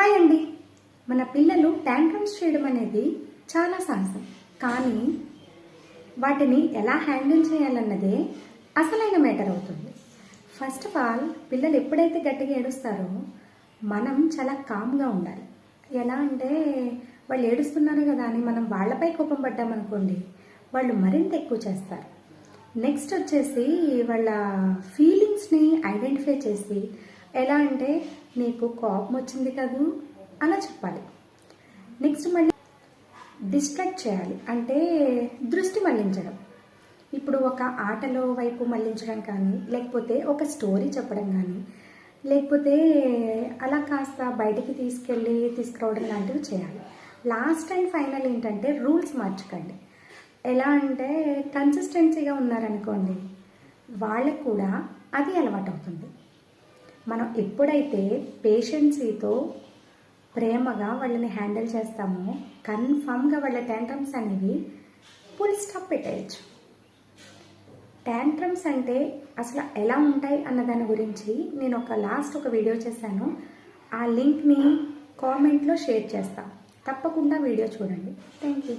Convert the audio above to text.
Hi అండి. మన పిల్లలు టాంట్రమ్స్ చేయడం అనేది చాలా సహజం. కానీ వాటిని ఎలా హ్యాండిల్ చేయాలన్నదే అసలైన మ్యాటర్ అవుతుంది. ఫస్ట్ ఆఫ్ ఆల్, పిల్లలు ఎప్పుడైతే గట్టిగా ఏడుస్తారో మనం చాలా కామ్గా ఉండాలి. ఎలా అంటే వాళ్ళు ఏడుస్తున్నారు కదా అని మనం వాళ్ళపై కోపం పడ్డామనుకోండి, వాళ్ళు మరింత ఎక్కువ చేస్తారు. నెక్స్ట్ వచ్చేసి వాళ్ళ ఫీలింగ్స్ని ఐడెంటిఫై చేసి ఎలా అంటే నీకు కోపం వచ్చింది కదూ అలా చెప్పాలి. నెక్స్ట్ మళ్ళీ డిస్ట్రాక్ట్ చేయాలి, అంటే దృష్టి మళ్లించడం. ఇప్పుడు ఒక ఆటలో వైపు మళ్లించడం కానీ, లేకపోతే ఒక స్టోరీ చెప్పడం కానీ, లేకపోతే అలా కాస్త బయటికి తీసుకురావడం లాంటివి చేయాలి. లాస్ట్ అండ్ ఫైనల్ ఏంటంటే రూల్స్ మార్చకండి. ఎలా అంటే కన్సిస్టెన్సీగా ఉన్నారనుకోండి, వాళ్ళకు కూడా అది అలవాటు అవుతుంది. మనం ఎప్పుడైతే పేషెన్సీతో ప్రేమగా వాళ్ళని హ్యాండిల్ చేస్తామో కన్ఫామ్గా వాళ్ళ టాంట్రమ్స్ అనేవి ఫుల్ స్టాప్ పెట్టేయచ్చు. టాంట్రమ్స్ అంటే అసలు ఎలా ఉంటాయి అన్న దాని గురించి నేను ఒక వీడియో చేశాను. ఆ లింక్ని కామెంట్లో షేర్ చేస్తాను. తప్పకుండా వీడియో చూడండి. Thank you.